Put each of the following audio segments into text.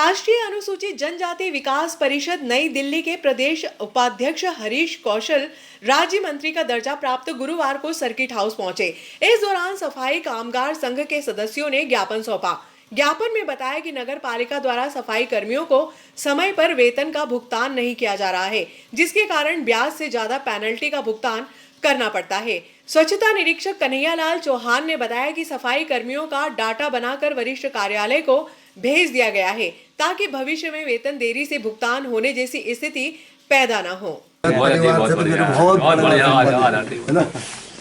राष्ट्रीय अनुसूचित जनजाति विकास परिषद नई दिल्ली के प्रदेश उपाध्यक्ष हरीश कौशल राज्य मंत्री का दर्जा प्राप्त गुरुवार को सर्किट हाउस पहुंचे। इस दौरान सफाई कामगार संघ के सदस्यों ने ज्ञापन सौंपा। ज्ञापन में बताया कि नगर पालिका द्वारा सफाई कर्मियों को समय पर वेतन का भुगतान नहीं किया जा रहा है, जिसके कारण ब्याज से ज्यादा पेनल्टी का भुगतान करना पड़ता है। स्वच्छता निरीक्षक कन्हैयालाल चौहान ने बताया कि सफाई कर्मियों का डाटा बनाकर वरिष्ठ कार्यालय को भेज दिया गया है ताकि भविष्य में वेतन देरी से भुगतान होने जैसी स्थिति पैदा न हो।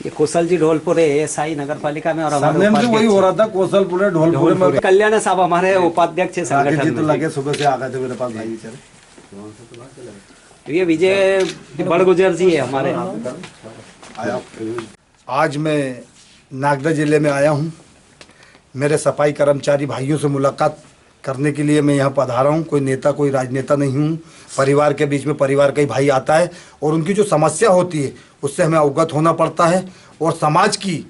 ये कौशल जी ढोलपुरे एसआई नगर पालिका में और हमारे वही हो रहा था कौशलपुरे ढोलपुरे में। कल्याण साहब हमारे उपाध्यक्ष संगठन जी तो लगे सुबह से आ गए थे मेरे पास भाई बेचारे। ये विजय बड़गुजर जी है हमारे। आज मैं नागदा जिले में आया हूँ। मेरे सफाई कर्मचारी भाइयों से मुलाकात करने के लिए मैं यहाँ पधारा हूँ। कोई नेता कोई राजनेता नहीं हूँ। परिवार के बीच में परिवार का ही भाई आता है और उनकी जो समस्या होती है उससे हमें अवगत होना पड़ता है और समाज की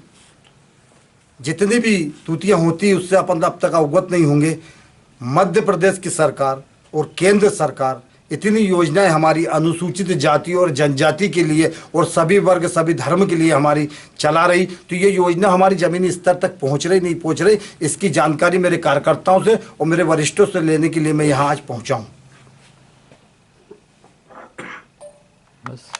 जितनी भी त्रुटियाँ होती है उससे अपन अब तक अवगत नहीं होंगे। मध्य प्रदेश की सरकार और केंद्र सरकार इतनी योजनाएं हमारी अनुसूचित जाति और जनजाति के लिए और सभी वर्ग सभी धर्म के लिए हमारी चला रही, तो ये योजना हमारी ज़मीनी स्तर तक पहुंच रही नहीं पहुंच रही, इसकी जानकारी मेरे कार्यकर्ताओं से और मेरे वरिष्ठों से लेने के लिए मैं यहाँ आज पहुंचा हूँ। बस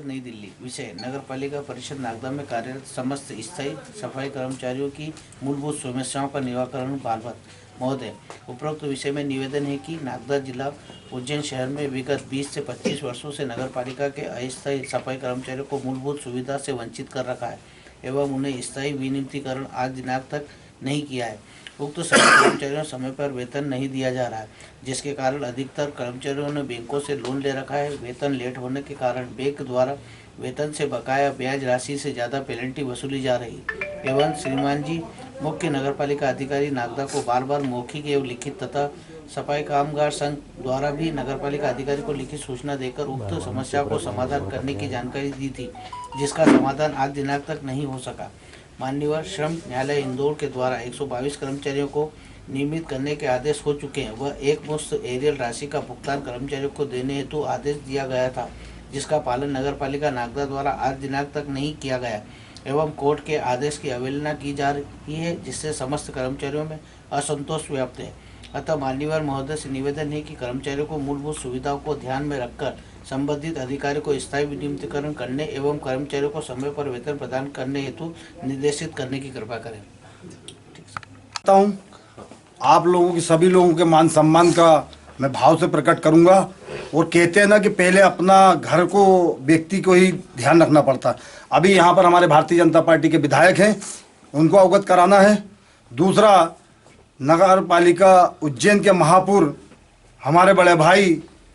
नई दिल्ली विषय नगर पालिका परिषद नागदा में कार्यरत समस्त स्थायी सफाई कर्मचारियों की मूलभूत समस्याओं का निराकरण बालवत महोदय। उपरोक्त विषय में निवेदन है कि नागदा जिला उज्जैन शहर में विगत 20 से 25 वर्षों से नगर पालिका के अस्थायी सफाई कर्मचारियों को मूलभूत सुविधा से वंचित कर रखा है एवं उन्हें स्थायी विनियमितीकरण आज दिनांक तक नहीं किया है। उक्त सभी कर्मचारियों समय पर वेतन नहीं दिया जा रहा है, जिसके कारण अधिकतर कर्मचारियों ने बैंकों से लोन ले रखा है। वेतन लेट होने के कारण बैंक द्वारा वेतन से बकाया ब्याज राशि से ज़्यादा पेनल्टी वसूली जा रही एवं श्रीमान जी मुख्य नगरपालिका अधिकारी नागदा को बार बार मौखिक एवं लिखित तथा सफाई कामगार संघ द्वारा भी नगरपालिका अधिकारी को लिखित सूचना देकर उक्त समस्या को समाधान करने की जानकारी दी थी, जिसका समाधान आज दिनांक तक नहीं हो सका। माननीय श्रम न्यायालय इंदौर के द्वारा 122 कर्मचारियों को नियमित करने के आदेश हो चुके हैं। वह एक मुश्त एरियल राशि का भुगतान कर्मचारियों को देने हेतु आदेश दिया गया था, जिसका पालन नगरपालिका नागदा द्वारा आज दिनांक तक नहीं किया गया एवं कोर्ट के आदेश की अवहेलना की जा रही है, जिससे समस्त कर्मचारियों में असंतोष व्याप्त है। अतः माननीय महोदय से निवेदन है कि कर्मचारियों को मूलभूत सुविधाओं को ध्यान में रखकर संबंधित अधिकारी को स्थायी विनियमितीकरण करने एवं कर्मचारियों को समय पर वेतन प्रदान करने हेतु निर्देशित करने की कृपा करें। आप लोगों की सभी लोगों के मान सम्मान का मैं भाव से प्रकट करूंगा और कहते हैं ना कि पहले अपना घर को व्यक्ति को ही ध्यान रखना पड़ता। अभी यहाँ पर हमारे भारतीय जनता पार्टी के विधायक हैं, उनको अवगत कराना है। दूसरा, नगर पालिका उज्जैन के महापौर हमारे बड़े भाई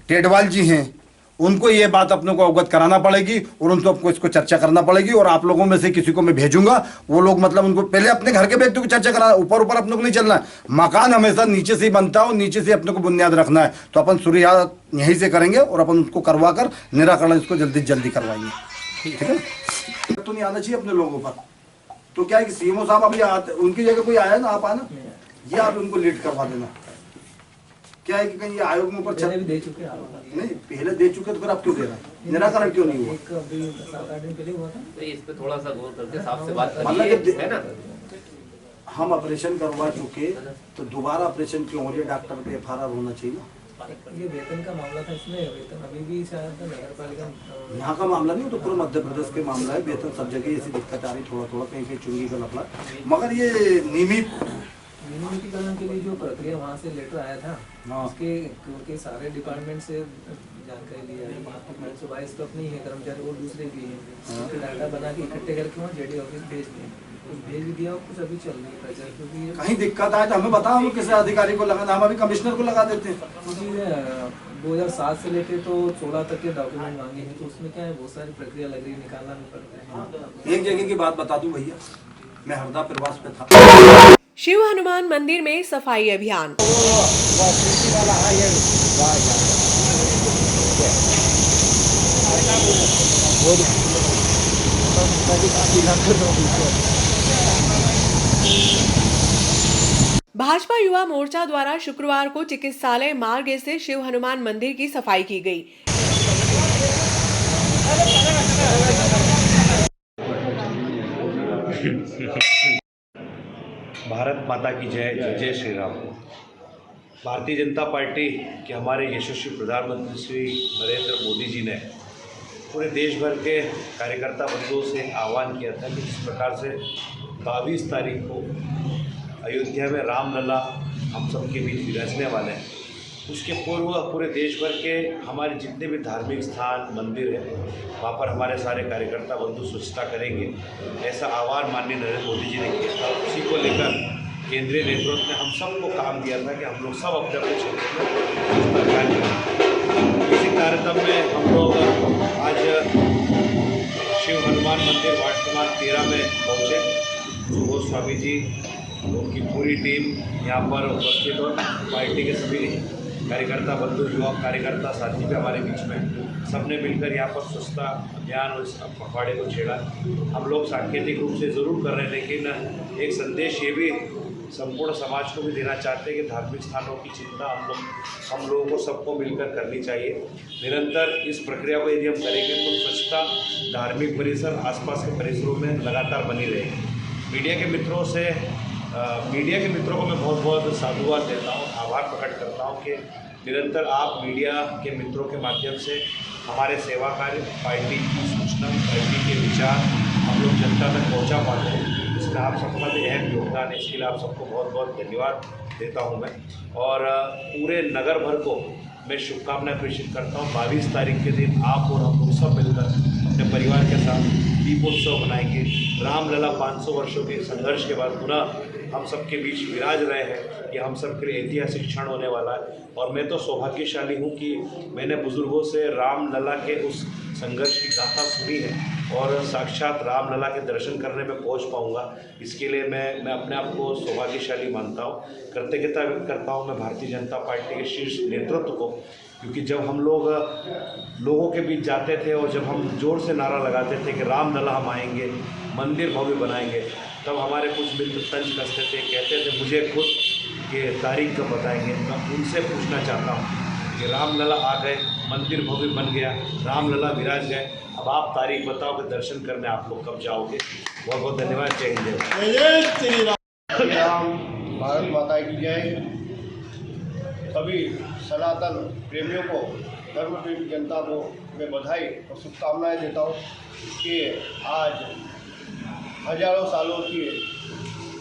टेडवाल जी हैं, उनको ये बात अपने को अवगत कराना पड़ेगी और उनको आपको इसको चर्चा करना पड़ेगी और आप लोगों में से किसी को मैं भेजूंगा। वो लोग मतलब उनको पहले अपने घर के व्यक्ति को चर्चा करा, ऊपर ऊपर अपने को नहीं चलना है। मकान हमेशा नीचे से ही बनता है और नीचे से अपने को बुनियाद रखना है, तो अपन शुरुआत यहीं से करेंगे और अपन उसको करवा कर निराकरण इसको जल्दी जल्दी करवाएंगे। ठीक है, तो नहीं आना चाहिए अपने लोगों पर। तो क्या है कि सीएमओ साहब अभी आते, उनकी जगह कोई आया ना, आप आना, ये आप उनको लीड करवा देना। क्या है कि कहीं ये आयोग में ऊपर भी दे चुके हैं, नहीं पहले दे चुके तो फिर आप क्यों दे रहे हैं? निराकरण क्यों नहीं हुआ? एक अभी 7-8 दिन पहले हुआ था। तो इस पे थोड़ा सा गौर करके साहब से बात मतलब करिए, है ना? हम ऑपरेशन करवा चुके तो दोबारा ऑपरेशन क्यों हो रही है? डॉक्टर पे एफआईआर होना चाहिए। ये वेतन का मामला था, इसमें वेतन अभी भी शायद नगर पालिका यहाँ का मामला नहीं, तो पूरा मध्य प्रदेश के मामला है। वेतन सब जगह ऐसी दिक्कत आ रही, थोड़ा थोड़ा कहीं कहीं चुंगी का लफड़ा, मगर ये नियमितीकरण के लिए जो प्रक्रिया वहाँ से लेटर आया था, उसके सारे डिपार्टमेंट से जानकारी लिया है। 122 तो अपनी है कर्मचारी और दूसरे भी हैं, उसके डाटा बना के इकट्ठे करके वहाँ जेडी ऑफिस भेज दिए, कुछ भेज दिया और कुछ अभी चल रही है। क्योंकि कहीं दिक्कत आए तो हमें बताओ, हम किसी अधिकारी को लगाना, हम अभी कमिश्नर को लगा देते हैं। क्योंकि 2007 से लेके तो 16 तक के डॉक्यूमेंट मांगे हैं, तो उसमें क्या है बहुत सारी प्रक्रिया लग रही है, निकालना भी पड़ता है। एक जगह की बात बता दूं भैया, मैं हरदा प्रवास पे था। शिव हनुमान मंदिर में सफाई अभियान। बहुत भाजपा युवा मोर्चा द्वारा शुक्रवार को चिकित्सालय मार्ग स्थित शिव हनुमान मंदिर की सफाई की गई। भारत माता की जय, जय जय श्री राम। भारतीय जनता पार्टी के हमारे यशस्वी प्रधानमंत्री श्री नरेंद्र मोदी जी ने पूरे देश भर के कार्यकर्ता बंधुओं से आह्वान किया था कि जिस प्रकार से 22 तारीख को अयोध्या में रामलला हम सबके बीच विराजने वाले हैं, उसके पूर्व पूरे देश भर के हमारे जितने भी धार्मिक स्थान मंदिर हैं वहाँ पर हमारे सारे कार्यकर्ता बंधु स्वच्छता करेंगे, ऐसा आह्वान माननीय नरेंद्र मोदी जी ने किया था। उसी को लेकर केंद्रीय नेतृत्व ने हम सबको काम दिया था कि हम लोग सब अपने अपने क्षेत्र में स्वच्छता अभियान करें। इसी कार्यक्रम में हम लोग आज शिव हनुमान मंदिर वार्ड क्रमांक 13 में पहुँचे। गोस्वामी जी उनकी पूरी टीम यहाँ पर उपस्थित और पार्टी के सभी कार्यकर्ता बंधु युवा कार्यकर्ता साथी भी हमारे बीच में, सबने मिलकर यहाँ पर स्वच्छता अभियान और इस पखवाड़े को छेड़ा। हम लोग सांकेतिक रूप से ज़रूर कर रहे हैं, लेकिन एक संदेश ये भी संपूर्ण समाज को भी देना चाहते हैं कि धार्मिक स्थानों की चिंता हम लोगों को सबको मिलकर करनी चाहिए। निरंतर इस प्रक्रिया को यदि हम करेंगे तो स्वच्छता धार्मिक परिसर आसपास के परिसरों में लगातार बनी रहेगी। मीडिया के मित्रों को मैं बहुत बहुत साधुवाद देता हूँ, आभार प्रकट करता हूँ कि निरंतर आप मीडिया के मित्रों के माध्यम से हमारे सेवा कार्य, पार्टी की सूचना, पार्टी के विचार हम लोग जनता तक पहुँचा पाते हैं। इसमें आप सबका भी अहम योगदान है, इसके लिए आप सबको बहुत बहुत धन्यवाद देता हूँ मैं। और पूरे नगर भर को मैं शुभकामनाएं प्रेषित करता हूँ। 22 तारीख के दिन आप और हम लोग सब मिलकर अपने परिवार के साथ दीपोत्सव मनाएंगे। रामलला 500 वर्षों के संघर्ष के बाद पुनः हम सबके बीच विराज रहे हैं। ये हम सब के लिए ऐतिहासिक क्षण होने वाला है और मैं तो सौभाग्यशाली हूँ कि मैंने बुजुर्गों से रामलला के उस संघर्ष की गाथा सुनी है और साक्षात रामलला के दर्शन करने में पहुँच पाऊँगा। इसके लिए मैं अपने आप को सौभाग्यशाली मानता हूँ। कृतज्ञता व्यक्त करता हूँ मैं भारतीय जनता पार्टी के शीर्ष नेतृत्व को, क्योंकि जब हम लोगों के बीच जाते थे और जब हम जोर से नारा लगाते थे कि रामलला हम आएंगे, मंदिर भव्य बनाएंगे, तब हमारे कुछ मित्र तंज कसते थे, कहते थे मुझे खुद कि तारीख कब बताएंगे। मैं उनसे पूछना चाहता हूँ कि रामलला आ गए, मंदिर भव्य बन गया, रामलला विराज गए, अब आप तारीख बताओ कि दर्शन करने आप लोग कब जाओगे। बहुत बहुत धन्यवाद। जय हिंद, जय श्री राम। भारत माता की जय। सभी सनातन प्रेमियों को, धर्म प्रेमी जनता को मैं बधाई और शुभकामनाएं देता हूँ कि आज हजारों सालों की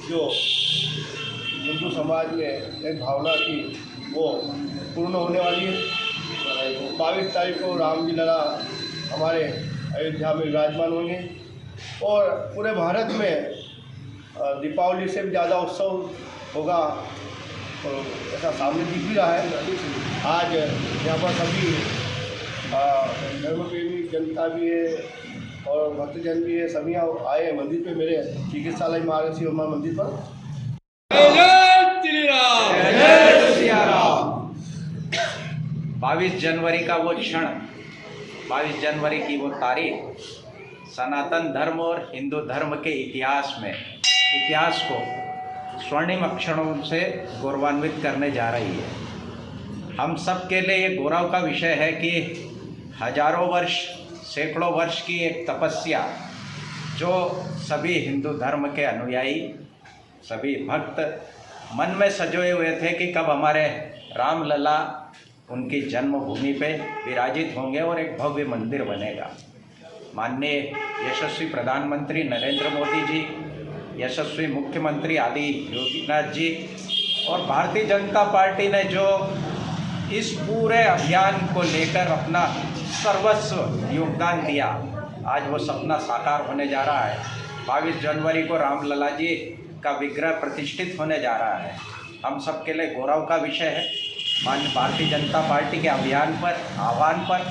जो हिंदू समाज में एक भावना थी वो पूर्ण होने वाली है। 22 तारीख को राम जी लला हमारे अयोध्या में विराजमान होंगे और पूरे भारत में दीपावली से भी ज़्यादा उत्सव होगा, तो ऐसा सामने दिख भी रहा है। आज यहाँ पर सभी धर्मप्रेमी जनता भी है और भक्तजन भी है, सभी आए हैं मंदिर पे, मेरे चिकित्सालय मार्ग शिव हनुमान मंदिर पर। जय श्री राम, जय श्री राम। 22 जनवरी का वो क्षण, 22 जनवरी की वो तारीख सनातन धर्म और हिंदू धर्म के इतिहास को स्वर्णिम अक्षरों से गौरवान्वित करने जा रही है। हम सब के लिए ये गौरव का विषय है कि हजारों वर्ष, सैकड़ों वर्ष की एक तपस्या जो सभी हिंदू धर्म के अनुयायी, सभी भक्त मन में सजोए हुए थे कि कब हमारे रामलला उनकी जन्मभूमि पे विराजित होंगे और एक भव्य मंदिर बनेगा। माननीय यशस्वी प्रधानमंत्री नरेंद्र मोदी जी, यशस्वी मुख्यमंत्री आदित्यनाथ जी और भारतीय जनता पार्टी ने जो इस पूरे अभियान को लेकर अपना सर्वस्व योगदान दिया, आज वो सपना साकार होने जा रहा है। 22 जनवरी को रामलला जी का विग्रह प्रतिष्ठित होने जा रहा है। हम सबके लिए गौरव का विषय है। माननीय भारतीय जनता पार्टी के आह्वान पर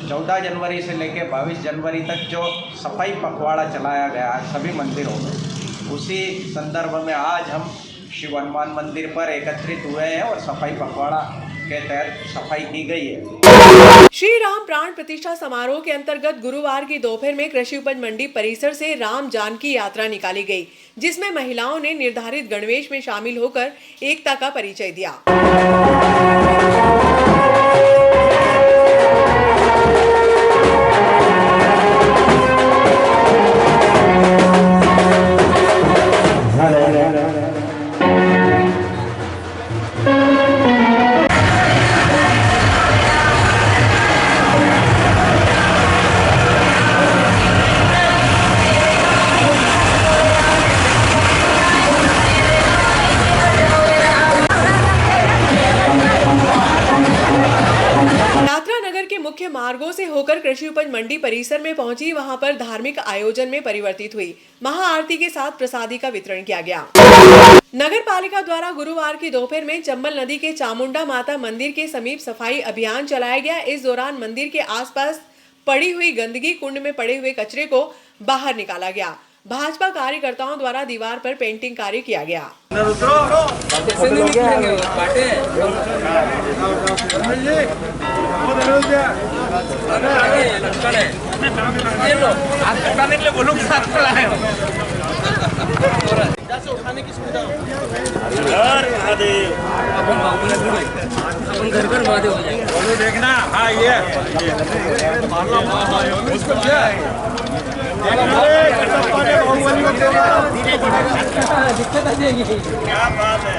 14 जनवरी से लेकर 22 जनवरी तक जो सफाई पखवाड़ा चलाया गया है सभी मंदिरों में, उसी संदर्भ में आज हम शिव हनुमान मंदिर पर एकत्रित हुए हैं और सफाई पखवाड़ा के तहत सफाई की गई है। श्री राम प्राण प्रतिष्ठा समारोह के अंतर्गत गुरुवार की दोपहर में कृषि उपज मंडी परिसर से राम जानकी यात्रा निकाली गई, जिसमें महिलाओं ने निर्धारित गणवेश में शामिल होकर एकता का परिचय दिया। मुख्य मार्गों से होकर कृषि उपज मंडी परिसर में पहुंची। वहां पर धार्मिक आयोजन में परिवर्तित हुई। महाआरती के साथ प्रसादी का वितरण किया गया। नगर पालिका द्वारा गुरुवार की दोपहर में चंबल नदी के चामुंडा माता मंदिर के समीप सफाई अभियान चलाया गया। इस दौरान मंदिर के आसपास पड़ी हुई गंदगी, कुंड में पड़े हुए कचरे को बाहर निकाला गया। भाजपा कार्यकर्ताओं द्वारा दीवार पर पेंटिंग कार्य किया गया। उठाने की सुविधा अपन घर महादेव हो जाएंगे। बोलो देखना। हाँ ये दिक्कत आ जाएगी। क्या बात है।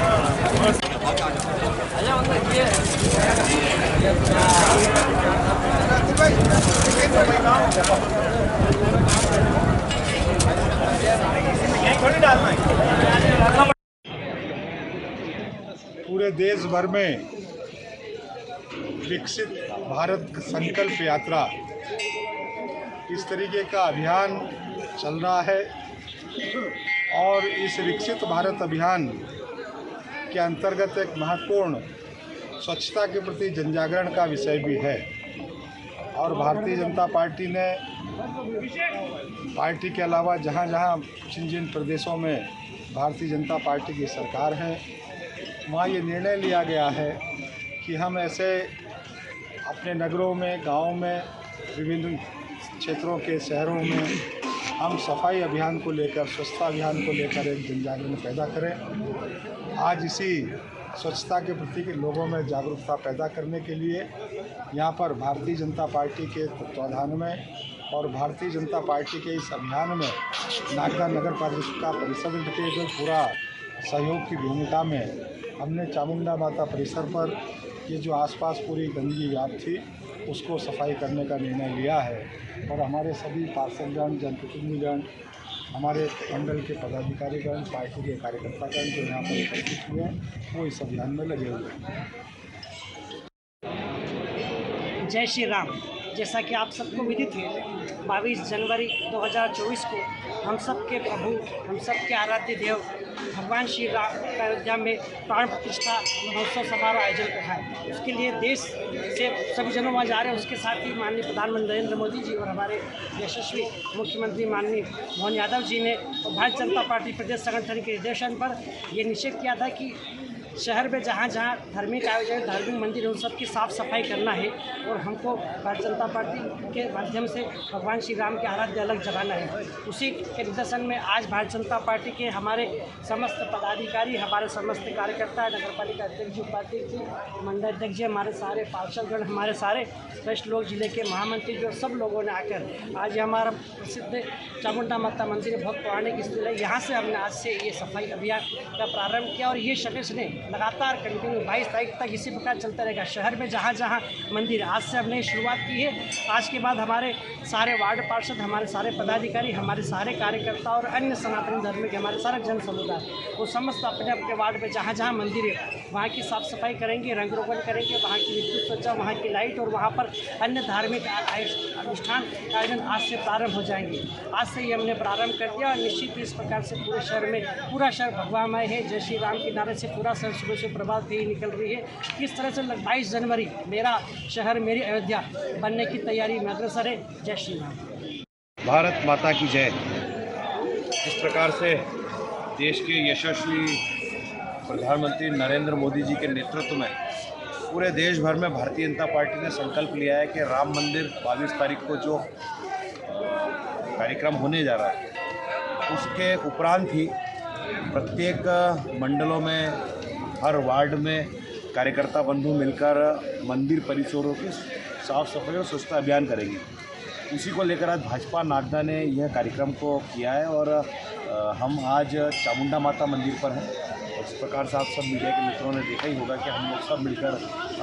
पूरे देश भर में विकसित भारत संकल्प यात्रा इस तरीके का अभियान चल रहा है और इस विकसित भारत अभियान के अंतर्गत एक महत्वपूर्ण स्वच्छता के प्रति जनजागरण का विषय भी है। और भारतीय जनता पार्टी ने पार्टी के अलावा जहाँ जिन प्रदेशों में भारतीय जनता पार्टी की सरकार है, वहाँ ये निर्णय लिया गया है कि हम ऐसे अपने नगरों में, गाँव में, विभिन्न क्षेत्रों के शहरों में हम सफाई अभियान को लेकर, स्वच्छता अभियान को लेकर एक जनजागरण पैदा करें। आज इसी स्वच्छता के प्रति के लोगों में जागरूकता पैदा करने के लिए यहाँ पर भारतीय जनता पार्टी के तत्वाधान में और भारतीय जनता पार्टी के इस अभियान में नागदा नगर पालिका परिषद के जो पूरा सहयोग की भूमिका में हमने चामुंडा माता परिसर पर ये जो आसपास पूरी गंदगी व्याप्त थी उसको सफाई करने का निर्णय लिया है। और हमारे सभी पार्षदगण, जनप्रतिनिधिगण, हमारे मंडल के पदाधिकारीगण, पार्टी के कार्यकर्तागण जो यहाँ पर उपस्थित हुए हैं वो इस अभियान में लगे हुए हैं। जय श्री राम। जैसा कि आप सबको विदित है, 22 जनवरी 2024 को हम सब के प्रभु, हम सब के आराध्य देव भगवान श्री राम का अयोध्या में प्राण प्रतिष्ठा महोत्सव समारोह आयोजन रखा है। उसके लिए देश से सभी जनों वहाँ जा रहे हैं। उसके साथ ही माननीय प्रधानमंत्री नरेंद्र मोदी जी और हमारे यशस्वी मुख्यमंत्री माननीय मोहन यादव जी ने और भारतीय जनता पार्टी प्रदेश संगठन के निर्देशन पर ये निश्चित किया था कि शहर में जहाँ जहाँ धार्मिक आयोजन, धार्मिक मंदिर है, उन सब की साफ़ सफाई करना है और हमको भारतीय जनता पार्टी के माध्यम से भगवान श्री राम के आराध्य अलग जगाना है। उसी के निदर्शन में आज भारतीय जनता पार्टी के हमारे समस्त पदाधिकारी, हमारे समस्त कार्यकर्ता, नगर पालिका अध्यक्ष, उपाध्यक्ष, मंडल अध्यक्ष, हमारे सारे पार्षदगण, हमारे सारे वरिष्ठ लोग, जिले के महामंत्री, जो सब लोगों ने आकर आज हमारा प्रसिद्ध चामुंडा माता मंदिर बहुत पौराणिक स्थल है, यहाँ से हमने आज से ये सफाई अभियान का प्रारंभ किया और ये शनिश ने लगातार कंटिन्यू 22 तारीख तक इसी प्रकार चलता रहेगा। शहर में जहाँ जहाँ मंदिर, आज से हमने शुरुआत की है। आज के बाद हमारे सारे वार्ड पार्षद, हमारे सारे पदाधिकारी, हमारे सारे कार्यकर्ता और अन्य सनातन धर्म के हमारे सारे जन समुदाय वो समस्त अपने अपने वार्ड में जहाँ जहाँ मंदिर है वहाँ की साफ़ सफाई करेंगे, रंग रोगन करेंगे, वहाँ की विद्युत सज्जा, वहाँ की लाइट और वहाँ पर अन्य धार्मिक अनुष्ठान आयोजन आज से प्रारंभ हो जाएंगे। आज से ही हमने प्रारंभ कर दिया और निश्चित इस प्रकार से पूरे शहर में, पूरा शहर भगवामय है। जय श्री राम के नारे से पूरा शहर सुबह से प्रभात फेरी निकल रही है। किस तरह से 22 जनवरी मेरा शहर मेरी अयोध्या बनने की तैयारी में अग्रसर है। जय श्री राम। भारत माता की जय। इस प्रकार से देश के यशस्वी प्रधानमंत्री नरेंद्र मोदी जी के नेतृत्व में पूरे देश भर में भारतीय जनता पार्टी ने संकल्प लिया है कि राम मंदिर 22 तारीख को जो कार्यक्रम होने जा रहा है उसके उपरांत ही प्रत्येक मंडलों में, हर वार्ड में कार्यकर्ता बंधु मिलकर मंदिर परिसरों की साफ सफाई और स्वच्छता अभियान करेंगे। उसी को लेकर आज भाजपा नागदा ने यह कार्यक्रम को किया है और हम आज चामुंडा माता मंदिर पर हैं। इस प्रकार से आप सब मीडिया के मित्रों ने देखा ही होगा कि हम लोग सब मिलकर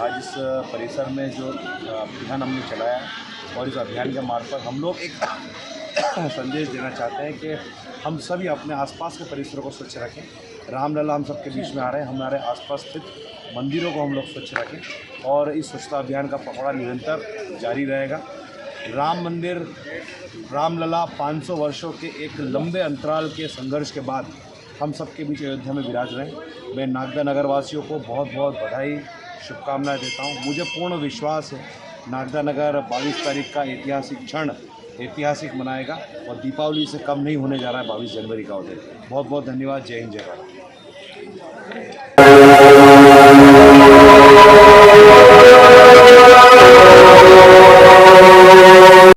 आज इस परिसर में जो अभियान हमने चलाया और इस अभियान के मार्फत हम लोग एक संदेश देना चाहते हैं कि हम सभी अपने आसपास के परिसरों को स्वच्छ रखें। रामलला हम सबके बीच में आ रहे हैं, हमारे आसपास स्थित मंदिरों को हम लोग स्वच्छ रखें और इस स्वच्छता अभियान का पखवाड़ा निरंतर जारी रहेगा। राम मंदिर, रामलला 500 वर्षों के एक लंबे अंतराल के संघर्ष के बाद हम सबके बीच अयोध्या में विराज रहे हैं। मैं नागदा नगर वासियों को बहुत बहुत बधाई, शुभकामनाएं देता हूं। मुझे पूर्ण विश्वास है नागदा नगर 22 तारीख का ऐतिहासिक क्षण ऐतिहासिक मनाएगा और दीपावली से कम नहीं होने जा रहा है 22 जनवरी का दिन। बहुत बहुत धन्यवाद। जय हिंद, जय भारत।